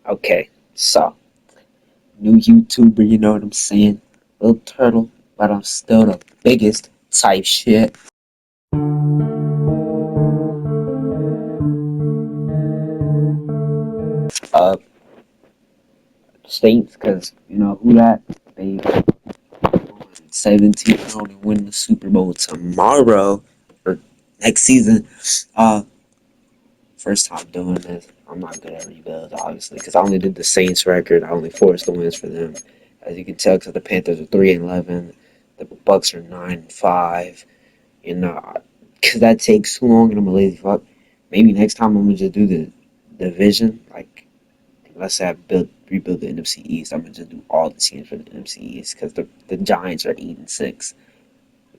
Okay, so new YouTuber, you know what I'm saying? Little turtle, but I'm still the biggest type shit. Uh, States, because you know who that? They 17 and win the Super Bowl tomorrow or next season. Uh, First time doing this. I'm not good at rebuilds, obviously, because I only did the Saints record. I only forced the wins for them. As you can tell, because the Panthers are 3-11, the Bucks are 9-5. You know, because that takes too long, and I'm a lazy fuck. Maybe next time I'm gonna just do the division. Like, let's say I rebuild the NFC East. I'm gonna just do all the teams for the NFC East because the Giants are 8-6.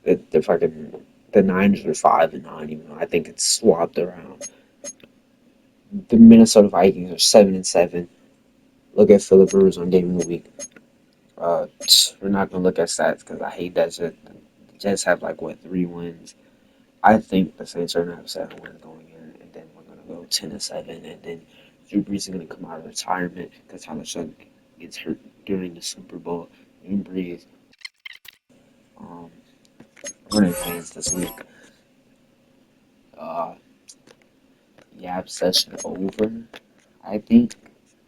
The fucking the Niners are 5-9. Even though I think it's swapped around. The Minnesota Vikings are 7-7. Look at Philip Rivers on Game of the Week. Uh, we're not gonna look at stats because I hate that shit. The Jets have like what 3 wins. I think the Saints are gonna have 7 wins going in, and then we're gonna go 10-7, and then Drew Brees is gonna come out of retirement because Tyler Shough gets hurt during the Super Bowl. Drew Brees, um, running fans this week. Uh, Yab session over. I think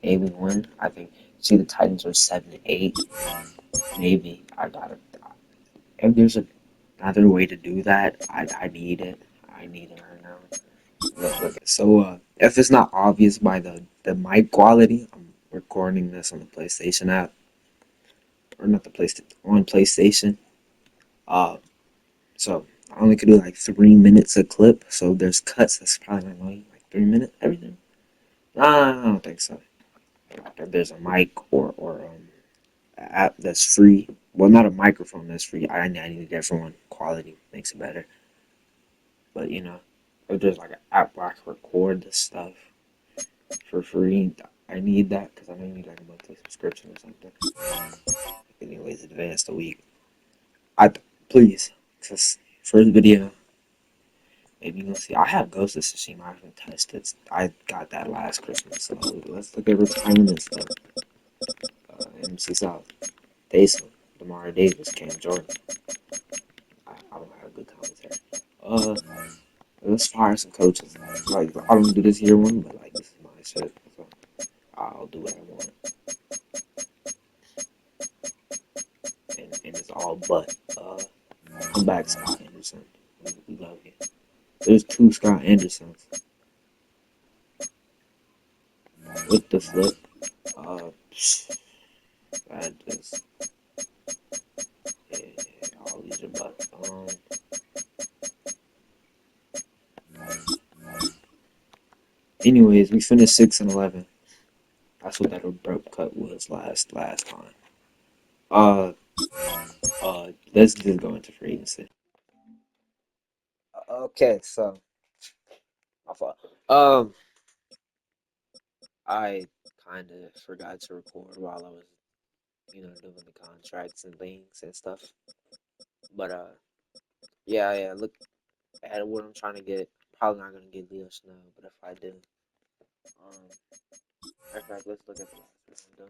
maybe win. I think. See, the Titans are 7-8. Maybe I gotta. If there's another way to do that, I need it. I need it right now. Look. So if it's not obvious by the mic quality, I'm recording this on the PlayStation app, or not the PlayStation on PlayStation. Uh, so I only could do like 3 minutes a clip. So if there's cuts. That's probably not annoying. Like 3 minutes, everything. Nah, I don't think so. If there's a mic or an app that's free. Well, not a microphone that's free. I need a different one. Quality makes it better. But if there's like an app where I can record this stuff for free, I need that because I may need like a monthly subscription or something. Anyways, advance the week. I please, cause first video, maybe you'll see. I have Ghost of Tsushima. I haven't touched it. I got that last Christmas. So let's look at retirement stuff. MC South, Taysom, Demar Davis, Cam Jordan. I don't have good commentary. Uh, let's fire some coaches. Like I don't do this year one, but like this is my shit. So I'll do what I want, and it's all but. Come back, Scott Anderson. We love you. There's two Scott Andersons with the flip. Uh, that just yeah, I'll leave your butt. Anyways, we finished 6-11. That's what that abrupt cut was last time. Uh, let's just go into free agency. Okay, so my fault. I kind of forgot to record while I was, doing the contracts and things and stuff. But yeah. Look at what I'm trying to get. Probably not gonna get Leo Snow, but if I do, in fact, let's look at the last one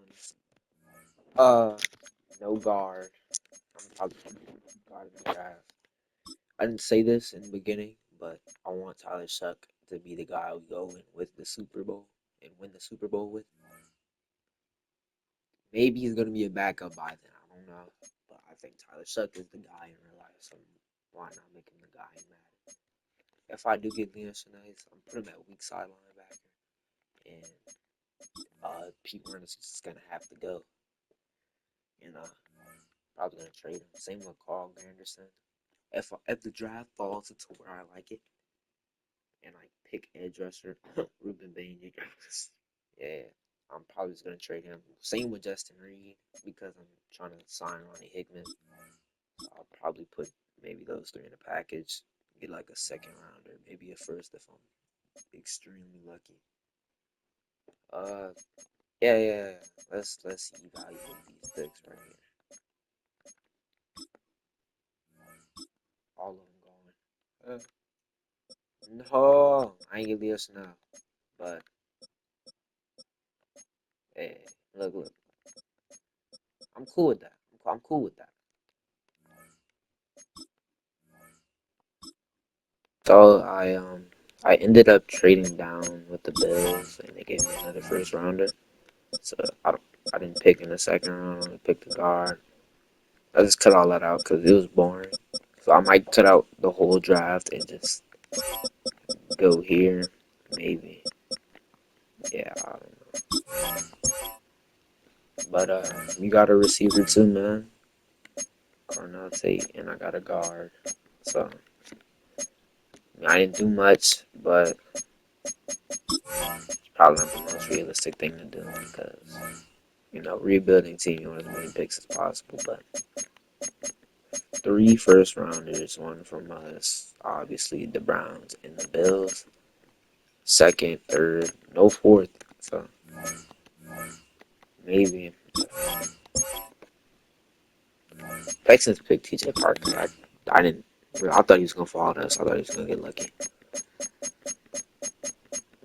I'm doing. No guard. I'm probably gonna guard in the draft. I didn't say this in the beginning, but I want Tyler Shuck to be the guy we go in with the Super Bowl and win the Super Bowl with. Maybe he's gonna be a backup by then. I don't know, but I think Tyler Shuck is the guy in real life. So why not make him the guy in Madden? If I do get Leon Shanais, I'm putting him at weak side linebacker, and Pete Werner's just gonna have to go. You know, probably gonna trade him. Same with Carl Anderson. If the draft falls into where I like it, and I pick edge rusher Ruben Bain, yeah, I'm probably just gonna trade him. Same with Justin Reed because I'm trying to sign Ronnie Hickman. So I'll probably put maybe those three in a package. Get like a second rounder, maybe a first if I'm extremely lucky. Uh, yeah. Let's evaluate these picks right here. All of them going. No, I ain't get Leo now, but Look. I'm cool with that. I'm cool with that. So I ended up trading down with the Bills, and they gave me another first rounder. So I didn't pick in the second round. I picked the guard. I just cut all that out because it was boring. So I might cut out the whole draft and just go here, maybe. Yeah, I don't know. But you got a receiver too, man. Cornell Tate, and I got a guard. So I didn't do much, but it's probably not the most realistic thing to do because rebuilding team, you want as many picks as possible. But three first rounders, one from us, obviously the Browns and the Bills. Second, third, no fourth. So maybe Texans picked TJ Parker. I didn't. I thought he was gonna fall to us. I thought he was gonna get lucky.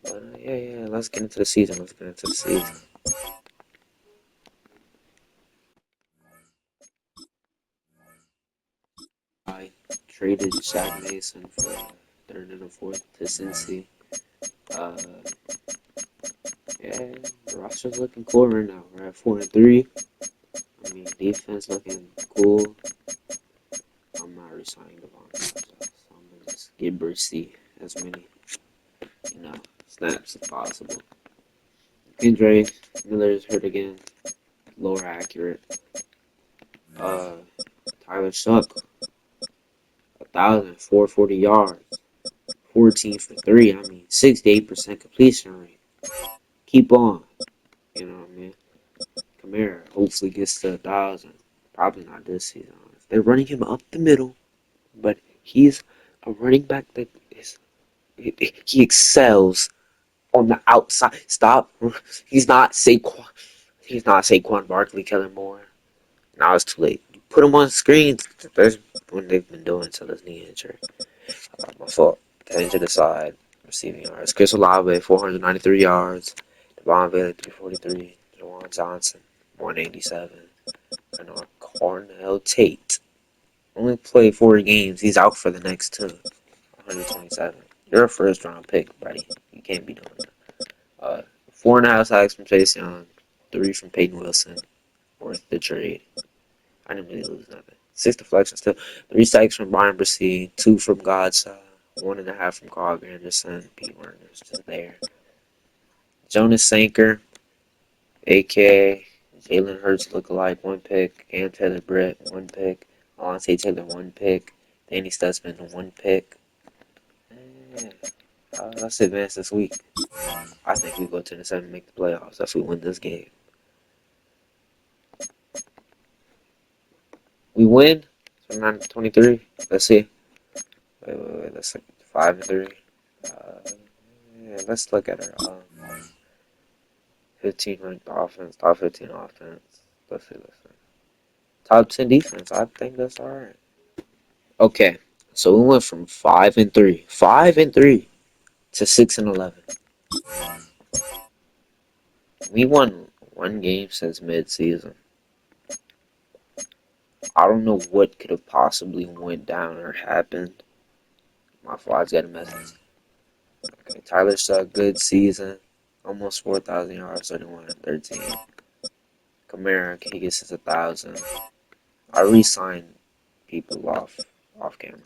But yeah. Let's get into the season. I traded Shaq Mason for third and a fourth to Cincy. Uh, yeah, the roster's looking cool right now. We're at 4-3. I mean, defense looking cool. I'm not resigning Devon, so I'm gonna just get Bursty as many, snaps as possible. Kendra Miller's hurt again, lower accurate. Uh, Tyler Shuck, 440 yards, 14 for three. I mean, 68% completion rate. Keep on, you know what I mean. Kamara hopefully gets to 1,000. Probably not this season. They're running him up the middle, but he's a running back that he excels on the outside. Stop. He's not Saquon. He's not Saquon Barkley, Kellen Moore. Now it's too late. Put him on screens. That's what they've been doing until his knee injury. My fault. Heading to the side. Receiving yards. Chris Olave, 493 yards. Devon Bailey, 343. Jawan Johnson, 187. And Cornell Tate. Only played 4 games. He's out for the next two. 127. You're a first round pick, buddy. You can't be doing that. 4.5 sacks from Chase Young. 3 from Peyton Wilson. Worth the trade. I didn't really lose nothing. 6 deflections too. 3 sacks from Brian Bresee. 2 from Godson. 1.5 from Carl Anderson. Pete Werner's just there. Jonas Sanker, aka Jalen Hurts lookalike, 1 pick. Cam Taylor Britt, 1 pick. Alontae Taylor, 1 pick. Danny Stutzman, 1 pick. Yeah. Let's advance this week. I think we go 10-7 and make the playoffs if we win this game. We win. So 9-23. Let's see. Wait. That's like 5-3. Yeah, let's look at our 15 ranked offense, top 15 offense. Let's see. Top 10 defense. I think that's all right. Okay, so we went from 5-3 to 6-11. We won 1 game since mid-season. I don't know what could have possibly went down or happened. My fault. Got a message. Okay, Tyler Shuck, good season. Almost 4,000 yards, 31-13. Kamara, he gets his 1,000. I re-signed people off camera.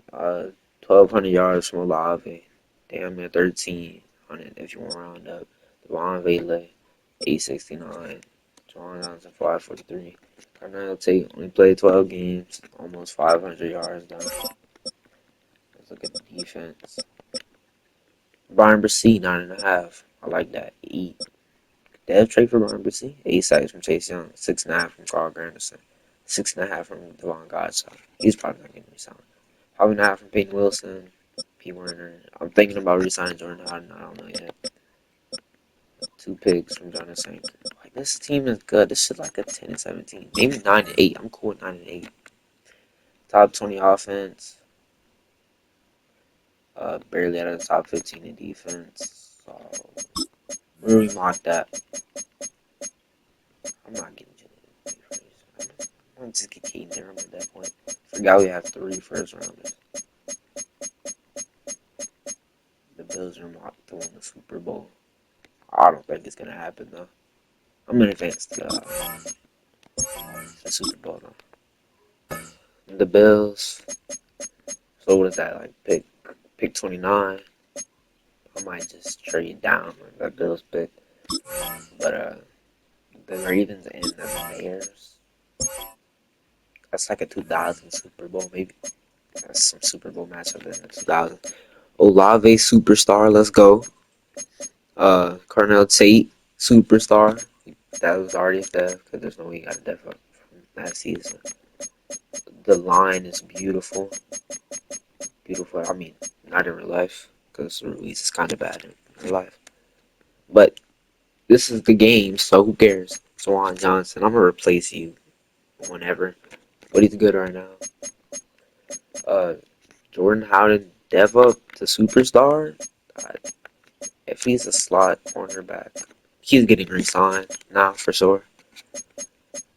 1,200 yards from Olave. Damn near 1,300 if you want to round up. Devon Vele, 869. Jawan Johnson, 543. Cornell Tate only played 12 games, almost 500 yards down. Let's look at the defense. Brian Bresee, 9.5. I like that. 8. Dev trade for Brian Bresee. 8 sacks from Chase Young. 6.5 from Carl Granderson. 6.5 from Devon Godson. He's probably not getting re-signed. 5.5 from Peyton Wilson. P. Werner. I'm thinking about re-signing Jordan Howden. I don't know yet. 2 picks from Jonas Sanker. Like, this team is good. This shit like a 10-17. Maybe 9-8. I'm cool with 9-8. Top 20 offense. Barely out of the top 15 in defense. So, really mock that. I'm not getting Jalen first. I'm gonna just get Caden there at that point. Forgot we have 3 first rounders. The Bills are mocked to win the Super Bowl. I don't think it's gonna happen though. I'm gonna advance the Super Bowl though. The Bills. So what is that like? Pick 29. I might just trade down that Bills pick. But the Ravens and the Bears. That's like a 2000 Super Bowl maybe. That's some Super Bowl matchup in the 2000. Olave superstar. Let's go. Carnell Tate superstar. That was already deaf because there's no way he got a deaf up from that season. The line is beautiful. Beautiful. I mean, not in real life because Ruiz is kind of bad in real life. But this is the game, so who cares? Swan Johnson. I'm gonna replace you whenever. But he's good right now. Uh, Jordan Howden, dev up to superstar. Uh, if he's a slot cornerback, he's getting re-signed now for sure.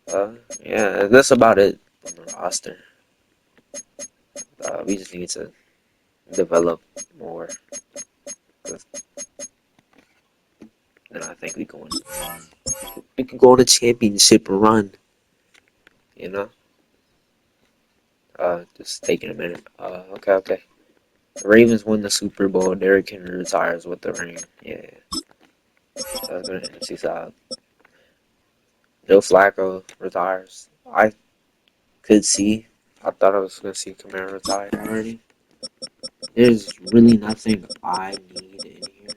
Yeah, that's about it on the roster. We just need to develop more. Then I think we can go on a championship run. You know. Just taking a minute. Okay. The Ravens win the Super Bowl. Derrick Henry retires with the ring. Yeah. Go to NFC side. Joe Flacco retires. I could see. I thought I was gonna see Kamara retired already. There's really nothing I need in here.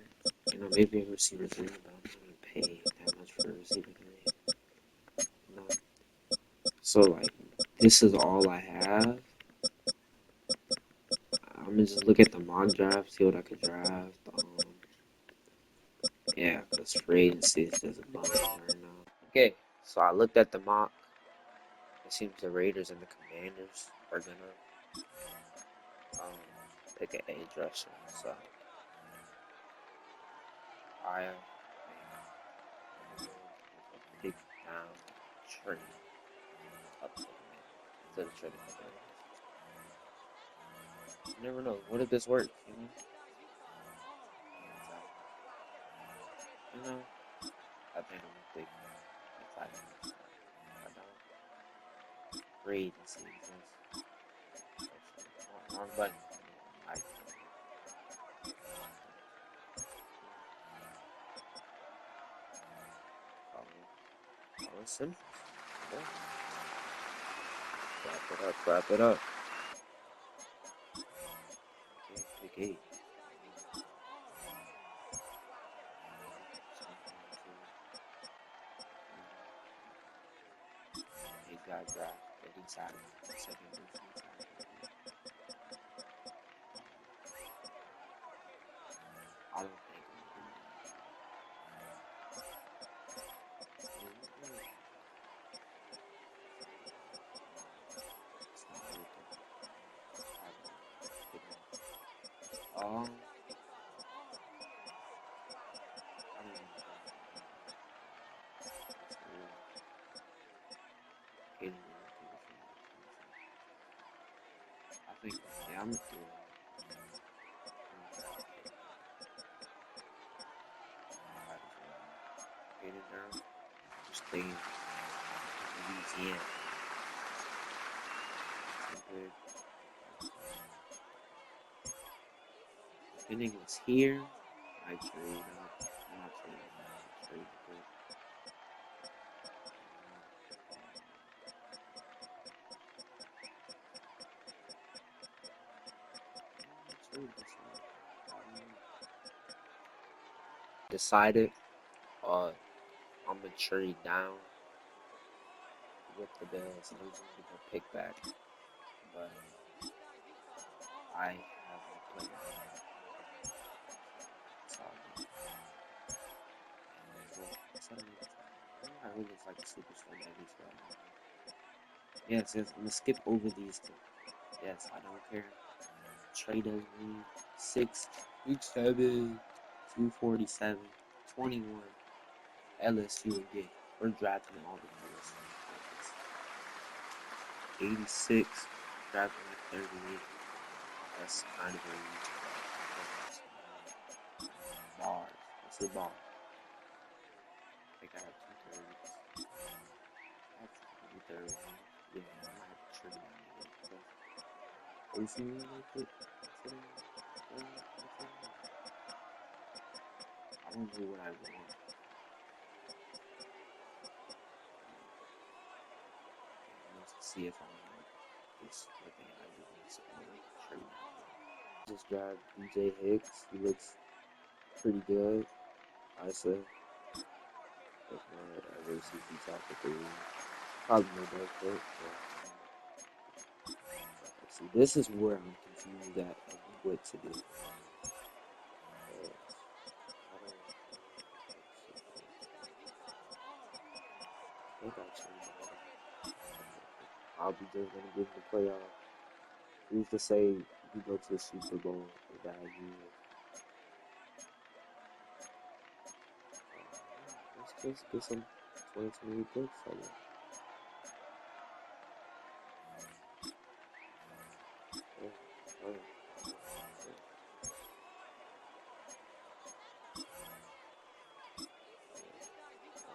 You know, maybe a receiver 3, but I'm not gonna pay that much for a receiver 3. No. So like, this is all I have. I'm gonna just look at the mock draft, see what I could draft. Yeah, because free agency is just a bummer right now. Okay, so I looked at the mock. It seems the Raiders and the Commanders are gonna um, pick an edge rusher. So I am pick down trade up to the Commanders instead of trading for the Raiders. You never know. What if this works? You know, I think I'm gonna pick the Titans. I don't. Free agency is wrong button. I follow Simpsons. Okay. Clap it up. Okay, pick 8. He got drafted inside the second round. I don't think um, I don't know. I think, yeah, I'm gonna do it. Get it down. Just stay in Louisiana. Depending what's here, I trade up. Not trade up. Trade up. Decided, uh, I'm gonna trade down with the Bills. I'm just gonna get the pick back, but I have a player. So I really just like the superstar heavy stuff. Yes, I'm gonna skip over these two. Yes, I don't care. Trade us me 6'7", 247, 21. LSU again. We're drafting all the newest. Like it's 86, drafting like 38. That's kind of a reach. Bars. What's the bar? I think I have two thirds. That's two thirds. Yeah, I might have to trade that. AC like it. I don't know what I want. Let's see if I like this. What they have with me. So I'm gonna trade that. Just grabbed DJ Hicks. He looks pretty good. I say. That's my adversity top of three. Probably no best fit, but see, this is where I'm confused at of what to do. I think I changed it. I'll be just gonna give the playoff. Who's to say we go to the Super Bowl with that year? Let's just get some 2020 picks. I guess. Yeah, alright.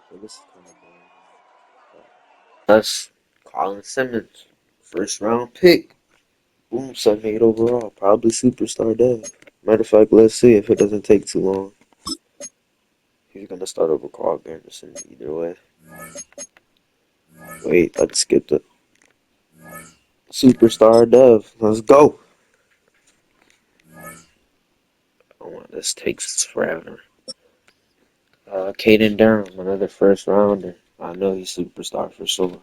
So this is kind of boring. That's Colin Simmons, first round pick. Boom, 78 overall. Probably superstar dev. Matter of fact, let's see if it doesn't take too long. He's gonna start over Carl Anderson either way. Wait, I skipped it. Superstar dev. Let's go. Oh, this takes forever. Caden Durham, another first rounder. I know he's superstar for sure.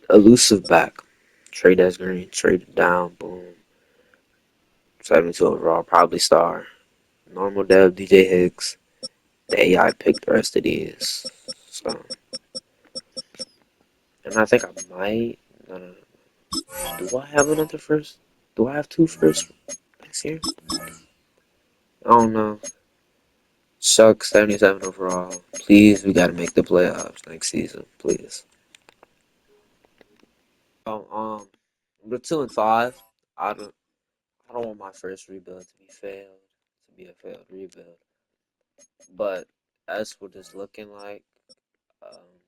Elusive back. Trade as green. Traded down. Boom. 72 overall. Probably star. Normal dev. DJ Hicks. The AI picked the rest of these. So, and I think I might. No, no, no. Do I have another first? Do I have two first next year? I don't know. Shough 77 overall. Please, we gotta make the playoffs next season. Please. Oh, the 2 and 5. I don't. I don't want my first rebuild to be failed. To be a failed rebuild. But that's what it's looking like. Um,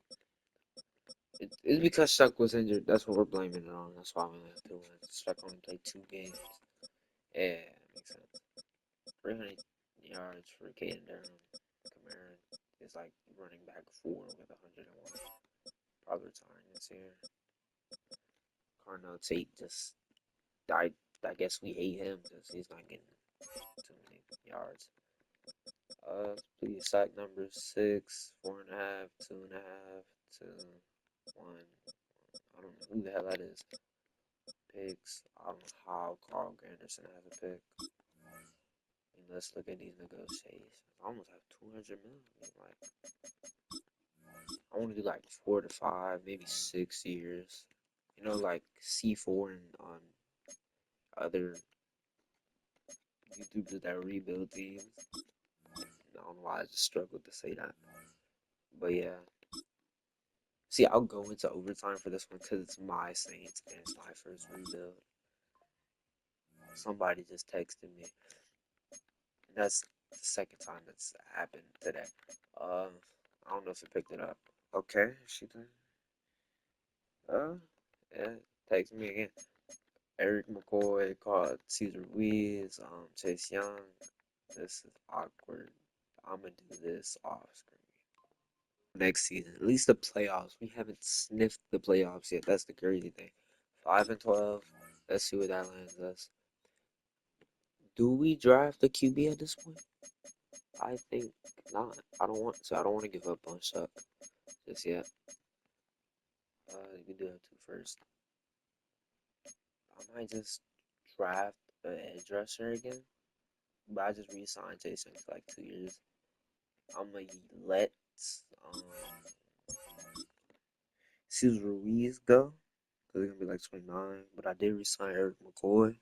it's because Shough was injured. That's what we're blaming it on. That's why we only have 2 wins. Shough only played 2 games. Yeah, that makes sense. 300 yards for Caden Durham. Kamara is like running back 4 with 101. Probably retiring this year. Carnell Tate just died. I guess we hate him because he's not getting too many yards. Please sack number 6, 4.5, 2.5, 2, 1. I don't know who the hell that is. Picks. I don't know how Carl Granderson has a pick. And let's look at these negotiations. I almost have 200 million. Like, I want to do like 4 to 5, maybe 6 years. You know, like C4 and on other YouTubers that rebuild teams. I don't know why I just struggled to say that. But yeah. See, I'll go into overtime for this one because it's my Saints and it's my first rebuild. Somebody just texted me. That's the second time that's happened today. I don't know if it picked it up. Okay, she did. Yeah, text me again. Eric McCoy called Cesar Ruiz, Chase Young. This is awkward. I'm gonna do this off screen. Next season, at least the playoffs. We haven't sniffed the playoffs yet. That's the crazy thing. 5 and 12. Let's see what that lands us. Do we draft the QB at this point? I think not. I don't want to. I don't want to give up on Shough just yet. We do have two first. I might just draft an edge rusher again, but I just re-signed Jason for like 2 years. I'm gonna let um, Cesar Ruiz go because he's gonna be like 29. But I did re-sign Eric McCoy.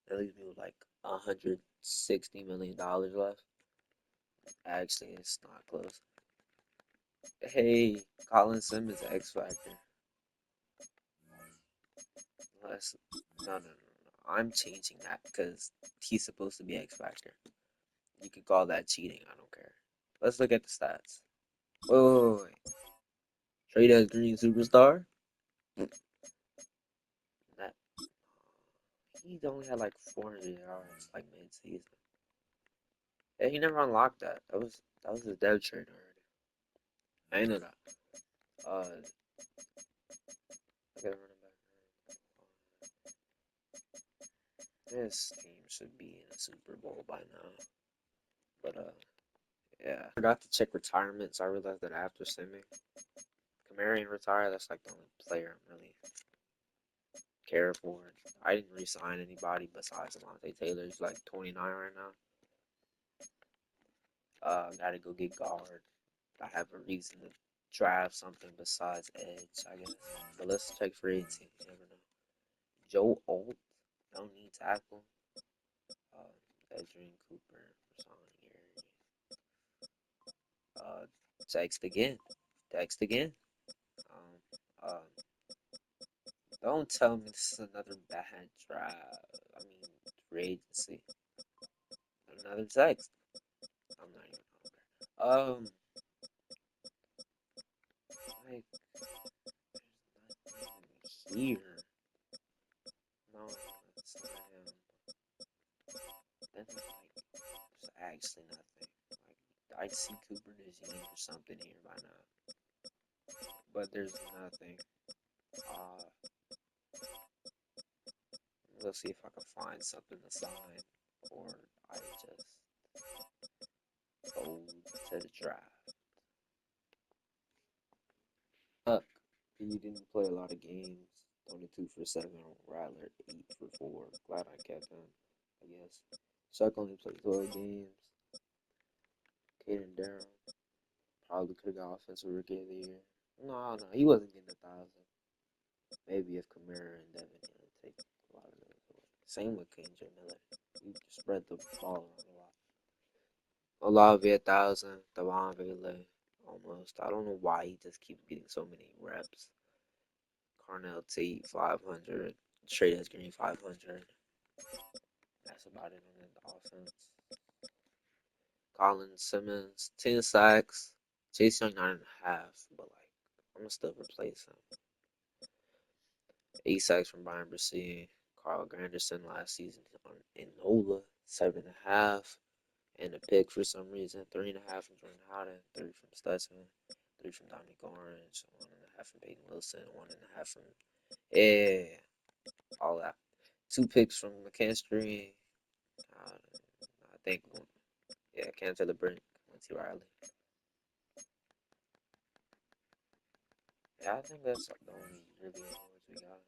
That leaves me with like $160 million left. Actually, it's not close. Hey, Colin Simmons, X Factor. Let's, no. I'm changing that because he's supposed to be X Factor. You could call that cheating. I don't care. Let's look at the stats. Wait. Trade as Green Superstar. That he only had like 400 yards like mid-season. Yeah, he never unlocked that. That was his dev trade already. I know that. Look at running back. This team should be in a Super Bowl by now. But yeah. I forgot to check retirement, so I realized that after simming, Kamara ain't retired. That's like the only player I'm really care for. I didn't re-sign anybody besides Devontae Taylor. He's like 29 right now. Gotta go get guard. I have a reason to draft something besides edge, I guess. But let's check for 18. You never know. Joe Alt, don't need tackle. Edgerrin Cooper, Rashawn Gary. Uh, text again. Text again. Um, don't tell me this is another bad draft. I mean, free agency. Another text. I'm not even hungry. Like, there's nothing here. No, it's not him. Then, like, there's actually nothing. Like, I'd see Cooper Disease or something here by now. But there's nothing. Uh, let's see if I can find something to sign. Or I just go to the draft. Fuck. He didn't play a lot of games. 22 for 7 on Rattler, 8 for 4. Glad I kept him, I guess. Chuck only played 12 games. Caden Darrell probably could have got offensive rookie of the year. No, he wasn't getting 1,000. Maybe if Kamara and Devin Young take a lot of those away. Same with KJ Miller. You spread the ball around a lot. Olave 1,000. Devon Vele almost. I don't know why he just keeps getting so many reps. Carnell Tate 500. Trade as Green 500. That's about it on the offense. Colin Simmons 10 sacks. Chase Young 9.5. But like I'm gonna still replace him. 8 sacks from Brian Bresee. Carl Granderson last season in NOLA 7.5. And a pick for some reason. 3.5 from Jordan Howden. 3 from Stutzman. 3 from Dominic Orange. 1.5 from Peyton Wilson. 1.5 from all that. 2 picks from McKinstry. I think Cam Taylor Brink, Lindsey Riley. Yeah, I think that's the only really awards we got.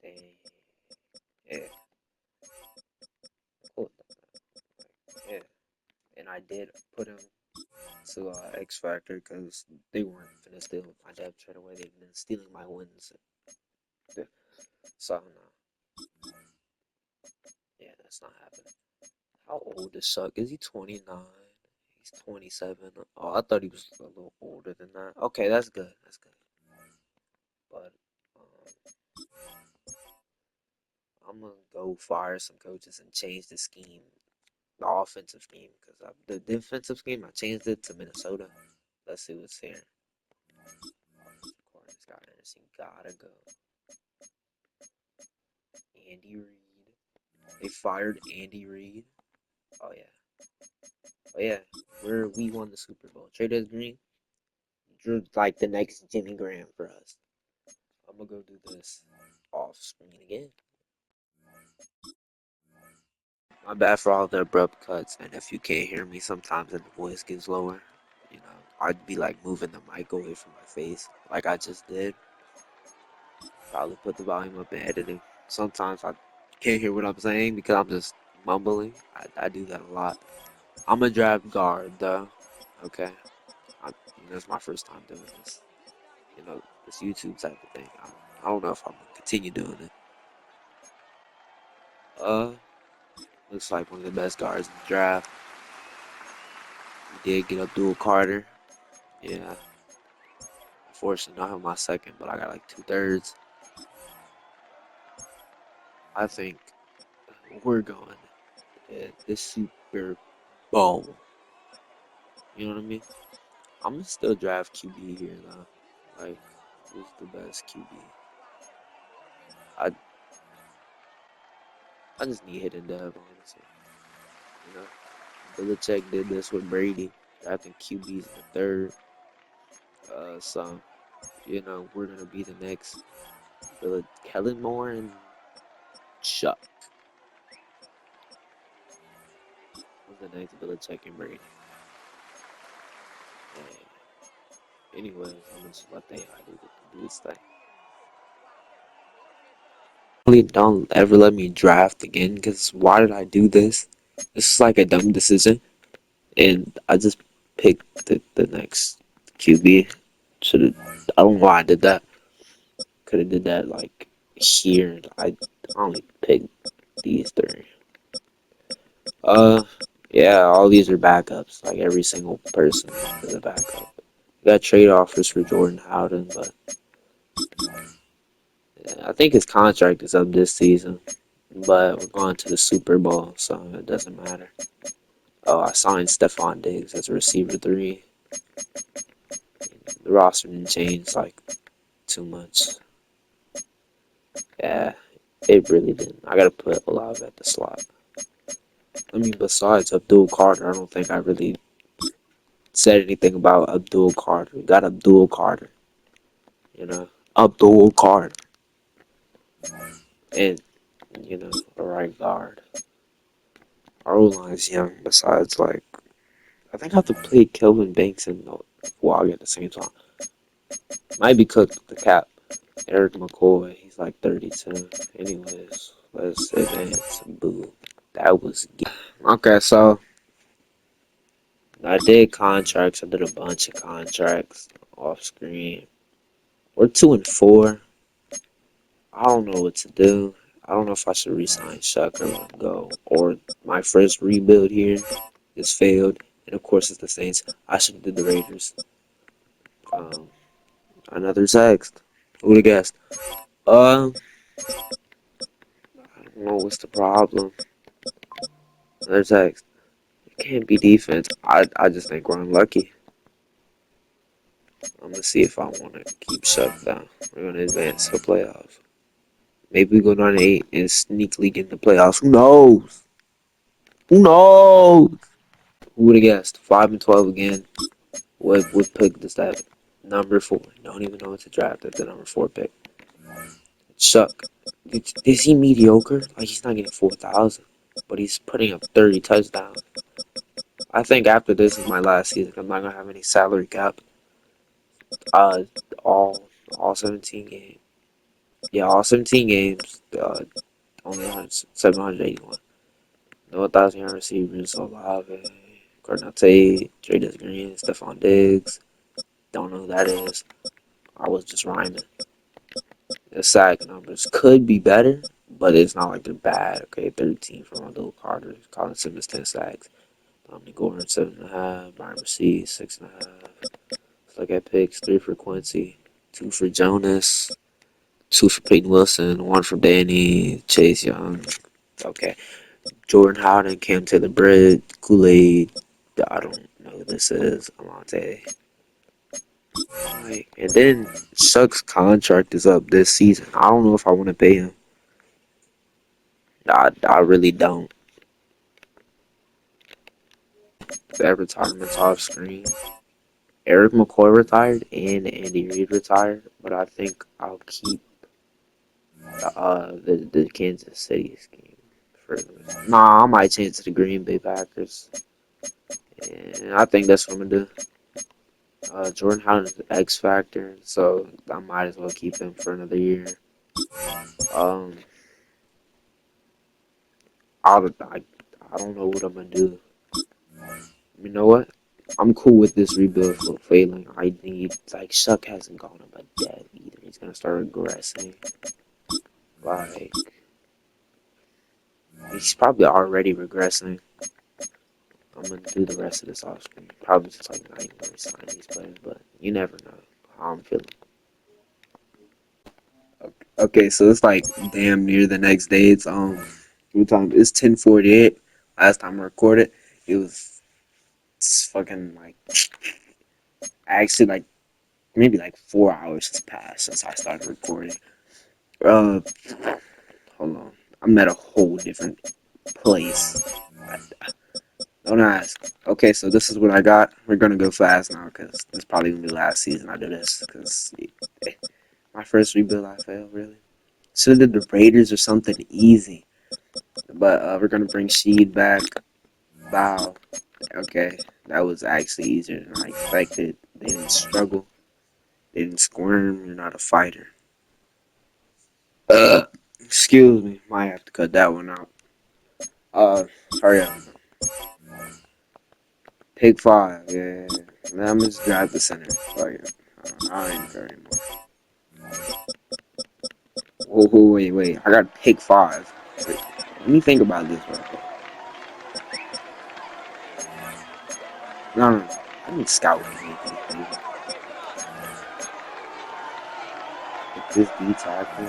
Dang. Yeah. Cool. Yeah. And I did put him to X Factor because they weren't finna steal my depth trade away. They've been stealing my wins. So, no. Yeah, that's not happening. How old is Suck? Is he 29? He's 27. Oh, I thought he was a little older than that. Okay, that's good. That's good. But I'm gonna go fire some coaches and change the scheme, the offensive scheme, because the defensive scheme I changed it to Minnesota. Let's see what's here. Offensive coordinator Scott Anderson gotta go. Andy Reid. They fired Andy Reid. Oh yeah. Oh yeah. We won the Super Bowl. Traded Green. Drew like the next Jimmy Graham for us. I'm gonna go do this off screen again. My bad for all the abrupt cuts, and if you can't hear me sometimes and the voice gets lower, I'd be like moving the mic away from my face, like I just did. Probably put the volume up in editing. Sometimes I can't hear what I'm saying because I'm just mumbling. I do that a lot. I'm a draft guard though. Okay, it's my first time doing this. This YouTube type of thing. I don't know if I'm gonna continue doing it. Uh, looks like one of the best guards in the draft. Did get Abdul Carter. Yeah, unfortunately, not have my second, but I got like 2/3. I think we're going at the Super Bowl. You know what I mean? I'm gonna still draft QB here though. Like, who's the best QB? I I just need hidden dub, honestly. You know, Belichick did this with Brady, drafting QBs in the third. So we're gonna be the next Kellen Moore and Chuck was the next Belichick and Brady. And anyways, I'm gonna just let they do this thing. Really, don't ever let me draft again, because why did I do this? This is like a dumb decision, and I just picked the next QB. Should have. I don't know why I did that. Could have did that like here. I only picked these three. Uh, yeah, all these are backups. Like every single person is a backup. We got trade offers for Jordan Howden, but I think his contract is up this season. But we're going to the Super Bowl, so it doesn't matter. Oh, I signed Stephon Diggs as a receiver 3. The roster didn't change like too much. Yeah, it really didn't. I gotta put Olave at the slot. I mean, besides Abdul Carter, I don't think I really said anything about Abdul Carter. We got Abdul Carter, you know, Abdul Carter, and a right guard. Our O line's young. Besides, like, I think I have to play Kelvin Banks and Wog at the same time. Might be cooked with the cap. Eric McCoy, he's like 32. Anyways, let's advance. Boo. That was okay. So I did contracts. I did a bunch of contracts off screen. We're 2-4. I don't know what to do. I don't know if I should resign Shough or let him go. Or my first rebuild here is failed. And of course it's the Saints. I should have did the Raiders. Um, Another text. Who'd have guessed? I don't know what's the problem. Another text. It can't be defense. I just think we're unlucky. I'm gonna see if I want to keep Shough down. We're gonna advance to the playoffs. Maybe we go 9-8 and sneakily get in the playoffs. Who knows? Who knows? Who would have guessed? 5-12 again. What pick does that? Number 4. Don't even know what to draft at the number 4 pick. Shough. Is he mediocre? Like, he's not getting 4,000, but he's putting up 30 touchdowns. I think after this is my last season. I'm not gonna have any salary cap. Uh, all all 17 games. Yeah, all 17 games. Only 781. No 1,000-yard receivers. Olave, Cardinal Tate, Jadis Green, Stephon Diggs. Don't know who that is. I was just rhyming. The sack numbers could be better, but it's not like they're bad. Okay, 13 from Abdul Carter. Colin Simmons 10 sacks. Dominic Gordon 7.5. Byron Mercedes 6.5. Let's look at picks. 3 for Quincy, 2 for Jonas, 2 for Peyton Wilson, 1 for Danny, Chase Young. Okay. Jordan Howden, Cam Taylor Britt, Kool-Aid. I don't know who this is. Amante. Right. And then Shough's contract is up this season. I don't know if I want to pay him. I really don't. That retirement's off screen. Eric McCoy retired and Andy Reid retired, but I think I'll keep the Kansas City scheme for. Nah, I might change to the Green Bay Packers, and I think that's what I'm gonna do. Jordan Howard's the X factor, so I might as well keep him for another year. Um, I don't know what I'm gonna do. You know what? I'm cool with this rebuild for failing. I need like Shough hasn't gone up a dead either. He's gonna start regressing. Like he's probably already regressing. I'm gonna do the rest of this off screen. Probably just like not even gonna sign these players, but you never know how I'm feeling. Okay, so it's like damn near the next day. What time? It's 10:48. Last time I recorded, it was fucking like actually like maybe like 4 hours has passed since I started recording. Uh, hold on. I'm at a whole different place. Don't ask. Okay, so this is what I got. We're gonna go fast now because this is probably gonna be the last season I do this because my first rebuild I failed really. Should have did the Raiders or something easy, but we're gonna bring Sheed back. Wow. Okay, that was actually easier than I expected. They didn't struggle. They didn't squirm. You're not a fighter. Uh, excuse me. Might have to cut that one out. Uh, hurry up. Pick 5. Yeah. Now I'm just grab the center. Fuck it. I ain't care anymore. Whoa, wait. I got pick 5. Wait, let me think about this real quick. No. I need scout anything. If this D tackle,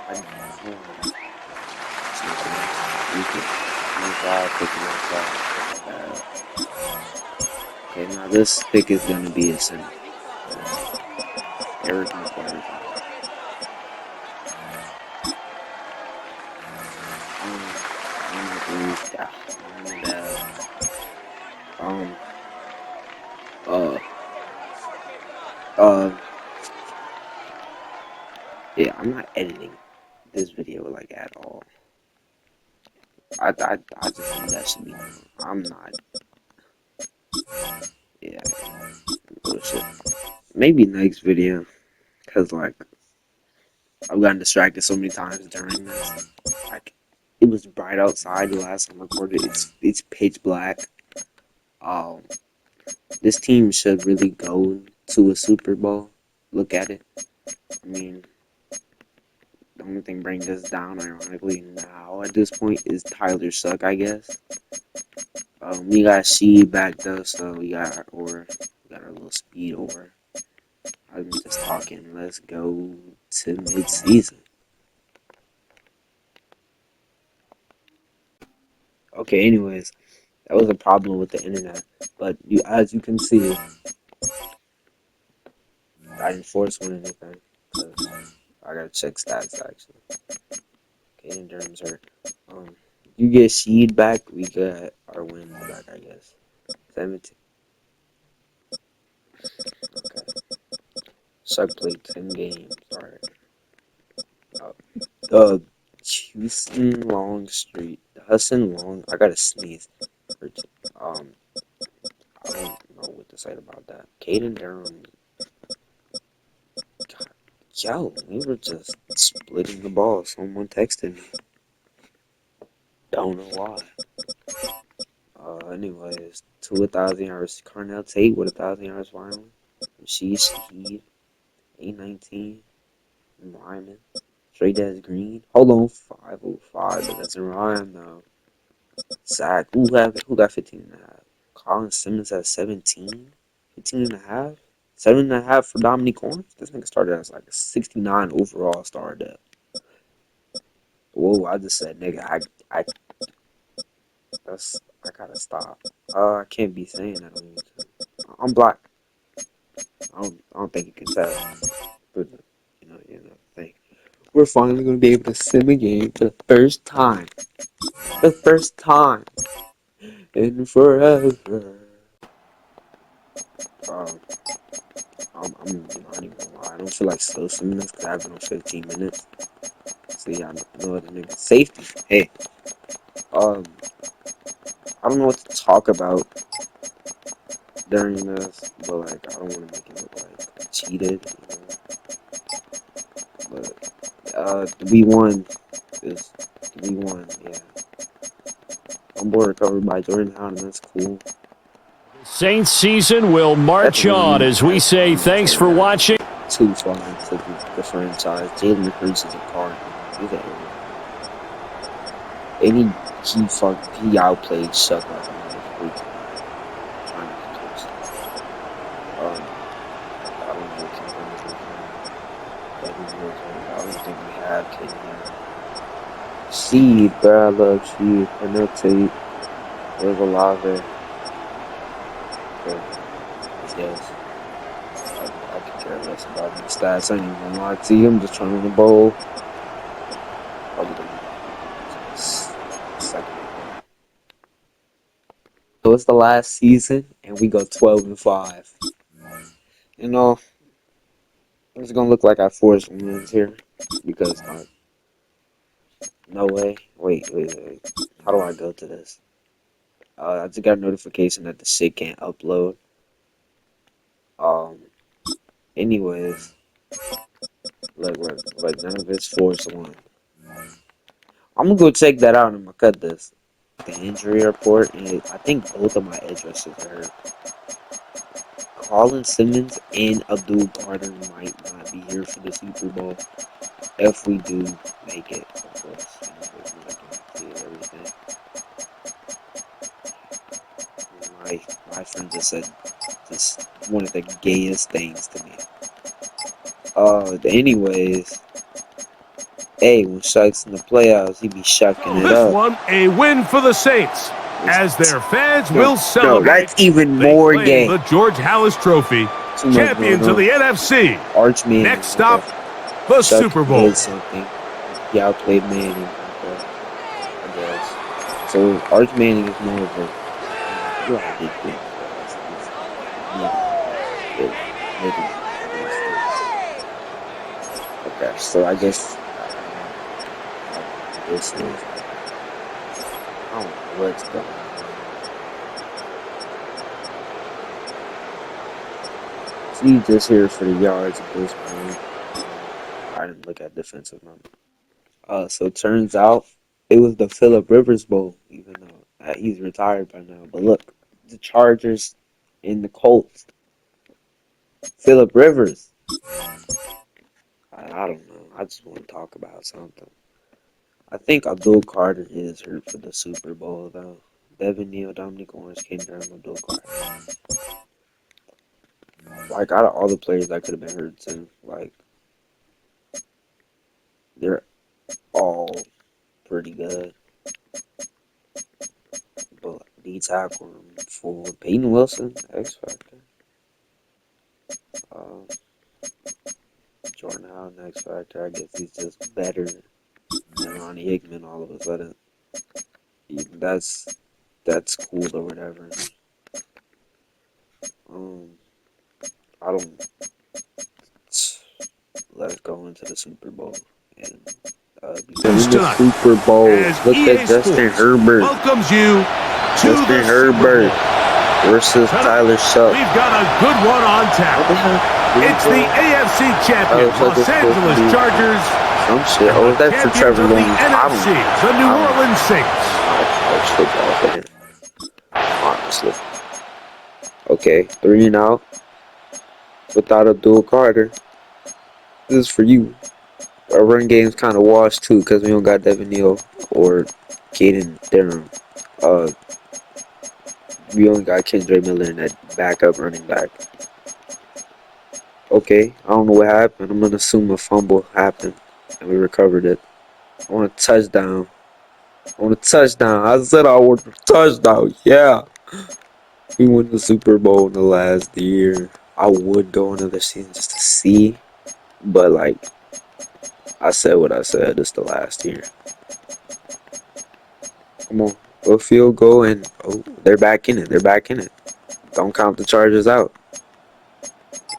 I don't Okay, now this pick is gonna be a center. Eric McCoy. Um, uh, uh, yeah, I'm not editing this video like at all. I just think that should be known. I'm not. Yeah, bullshit. Maybe next video, cause like I've gotten distracted so many times during this. Like it was bright outside the last time I recorded. It's pitch black. Um, this team should really go to a Super Bowl. Look at it. I mean, the only thing bringing us down, ironically, now at this point is Tyler Suck, I guess. We got Sheed back though, so we got our little speed over. I'm just talking. Let's go to mid-season. Okay, anyways, that was a problem with the internet, but as you can see, I didn't force win anything because I gotta check stats actually. Caden Durham's hurt. You get Sheed back, we got our wins back, I guess. 17. Okay. Suck played 10 games. Alright. Uh, Houston Long Street. Hudson Long. I gotta sneeze. Um, I don't know what to say about that. Caden Durham. God, yo, we were just splitting the ball. Someone texted me. Don't know why. Anyways, to 1,000 yards. Carnell Tate with 1,000 yards finally. She's Heed. 819. Ryman. Straight as Green. Hold on. 505. That doesn't rhyme though. Zach. Who got 15 and a half? Colin Simmons at 17. 15 and a half. 7.5 for Dominique Orange. This nigga started as like a 69 overall star depth. Whoa, I just said nigga. I gotta stop. I can't be saying that on YouTube. I'm black. I don't think you can tell. But you know, thing. We're finally gonna be able to sim a game for the first time. The first time in forever. Um, I'm not even gonna lie. I don't feel like slow simming this because I've been on 15 minutes. So yeah, I know other niggas. Safety. Hey. Um, I don't know what to talk about during this, but like I don't want to make it look like cheated, But the B1 is the B1, yeah. On board recovered by Jordan Howard, and that's cool. Saints season will march on as we say thanks for watching. Too far into the franchise. Jalen Hurts is a card. He's an alien. And he outplayed Chuck like a motherfucker. trying to get close. I don't know what I don't think we have Kenya. Seed, bro. I love Seed. Penalty. There's a lava. Yes. I could care less about these stats. I ain't even gonna lie to you. I'm just trying to win the bowl. Second. So it's the last season, and we go 12-5. You know, it's gonna look like I forced wins here because no way. Wait. How do I go to this? I just got a notification that the shit can't upload. Um. Anyways, like none of it's forced one. I'm gonna go check that out and I'm gonna cut this. The injury report, and I think both of my edge rushers are hurt. Colin Simmons and Abdul Carter might not be here for the Super Bowl. If we do make it, of course. Everything. My friend just said just one of the gayest things to me. Anyways, hey, when Shuck's in the playoffs, he be shucking it This up. one, a win for the Saints, as their fans will No, celebrate. that's even They more claim gay. the George Hallis Trophy, champions of the NFC. Archman. Next stop, the Chuck Super Bowl. did something. He outplayed Manning, I guess. So Arch Manning is more of a okay, so I guess this is I don't know what's going on. So he just here for the yards at this point. I didn't look at defensive number. So it turns out it was the Phillip Rivers Bowl, even though he's retired by now. But look, the Chargers and the Colts. Phillip Rivers. I don't know. I just want to talk about something. I think Abdul Carter is hurt for the Super Bowl, though. Devin Neal, Dominic Orange, Ken Durham, Abdul Carter. Like, out of all the players that could have been hurt, too, like, they're all pretty good. But D tackle for Peyton Wilson, X Factor. Jordan Howard, X Factor. I guess he's just better than Ronnie Hickman all of a sudden. That's cool or whatever. I don't. Let's go into the Super Bowl and because in the Super Bowl, look at Justin Herbert. Welcomes you to Justin the Herbert Super Bowl. versus Tyler Shough. We've got a good one on tap. It's the AFC champions, Los Angeles Chargers. Some shit. Oh, is that for Trevor Lawrence? NFC, the New Orleans Saints. Honestly. Okay, 3 and out. Without Abdul Carter. This is for you. Our run game's kind of washed too because we don't got Devin Neal or Caden Durham. We only got Kendra Miller in that backup running back. Okay, I don't know what happened. I'm gonna assume a fumble happened and we recovered it. I want a touchdown. I said I want a touchdown. Yeah. We won the Super Bowl in the last year. I would go another season just to see, but like I said what I said. It's the last year. Come on, go field goal and they're back in it. Don't count the Chargers out.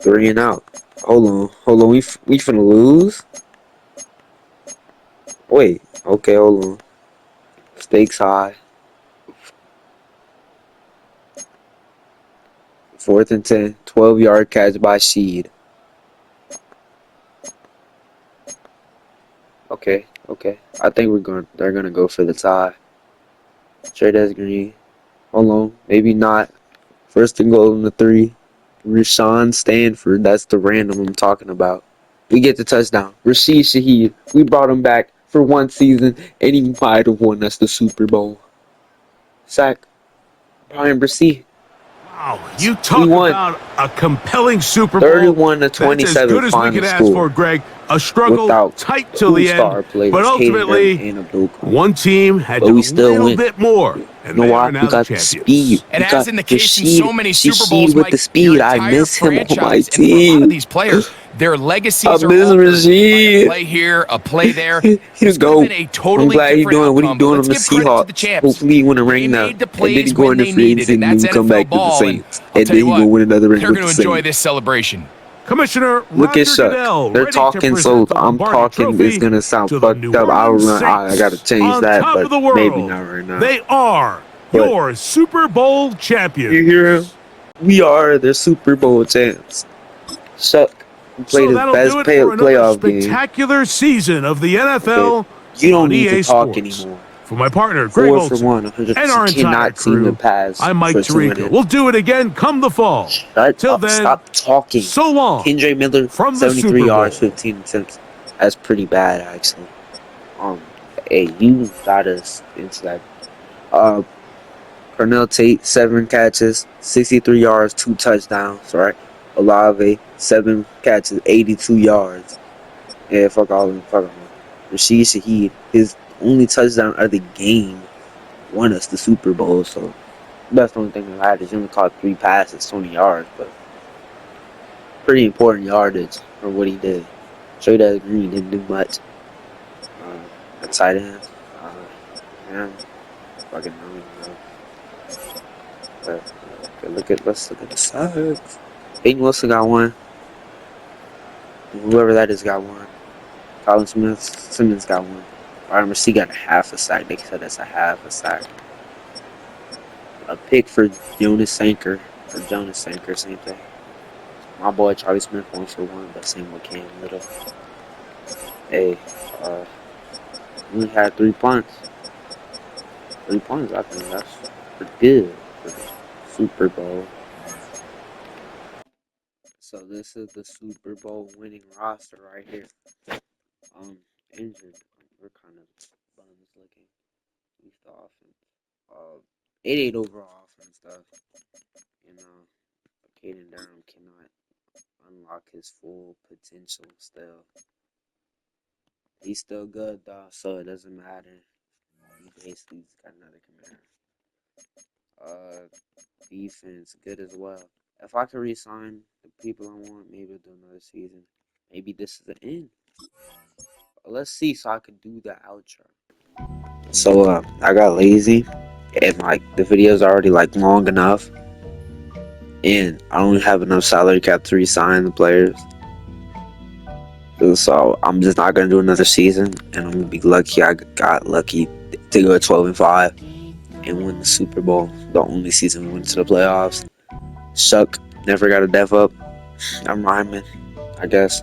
3 and out. Hold on. We finna lose. Wait. Okay, hold on. Stakes high. 4th and 10. 12-yard catch by Sheed. Okay. I think they're gonna go for the tie. Straight as green. Hold on. Maybe not. 1st and goal in the 3. Rashawn Stanford. That's the random I'm talking about. We get the touchdown. Rashid Shaheed. We brought him back for one season, and he might have won us the Super Bowl. Sack. Ryan Brissy. Wow, you talk won. about a compelling Super Bowl. 31 to That's 27 as good as we final could ask score. for, Greg. A struggle Without tight till the end, star players, but ultimately, and Abdul Kader. one team had But a we still little win. bit more, You and know they why? are now We the got the champions. speed. And We as got in the case in so many Super Rashid Bowls, with Mike, the speed. your I entire miss him on my franchise and for a lot of team. these players, their I legacies are miss altered by a Rashid. play here, a play there. He's This could have go. been a I'm totally glad he's different doing what he's outcome, but doing let's on the give credit to the Seahawks. champs. Hopefully he win a They ring now. made the And then he plays go when in the they free needed, agency and and that's then come NFL back to the ball. And Saints. I'll And tell then you he gonna what, win another ring they're with going the to enjoy Saints. this celebration. Commissioner Look at Roger Shuck. Goodell They're ready to talking so present the I'm Lombardi talking it's Trophy gonna sound to the fucked New up. Orleans I gotta Saints. change On that, top but of the maybe world, not right now. they are But your Super Bowl champions. you hear him? We are the Super Bowl champs. Shuck played So his that'll best do it for another playoff game. spectacular season of the Okay. NFL You don't on need to EA talk Sports. anymore. For my partner, Greg 4 for Olson, 1, and our 100%. entire Cannot seem to crew, pass I'm Mike for Tirico. 200. We'll do it again come the fall. Shut Till up. then, Stop talking. so long Kendra Miller, from the 73 Super Bowl. yards, 15 attempts. That's pretty bad, actually. Hey, you got us into that. Cornell Tate, 7 catches, 63 yards, 2 touchdowns, right? Olave, 7 catches, 82 yards. Yeah, fuck all of them, fuck all of them. Rashid Shaheed, his only touchdown of the game won us the Super Bowl, so that's the only thing that matters. He only caught 3 passes, 20 yards, but pretty important yardage for what he did. Straight as Green didn't do much. At tight end, man, fucking I don't even know. But let's look at the sides. Peyton Wilson got 1. Whoever that is got 1. Colin Simmons got 1. RMC got a half a sack. They said that's a half a sack. A pick for Jonas Sanker, same thing. My boy Charlie Smith 1 for 1, but same with Cam Little. Hey, we had 3 punts. 3 punts, I think that's pretty good for the Super Bowl. So this is the Super Bowl winning roster right here. Injured. We're kind of bums looking. At least the offense. 88 overall offense stuff. You know, Caden Durham cannot unlock his full potential still. He's still good though, so it doesn't matter. He basically got another commander. Defense good as well. If I could re-sign the people I want, maybe I'll do another season. Maybe this is the end. But let's see, so I could do the outro. So I got lazy, and like the video's already like long enough, and I don't have enough salary cap to re-sign the players. So I'm just not gonna do another season, and I'm gonna be lucky. I got lucky to go 12-5 and win the Super Bowl. The only season we went to the playoffs. Shuck never got a dev up. I'm rhyming, I guess.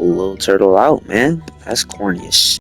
Little turtle out, man. That's corny as shit.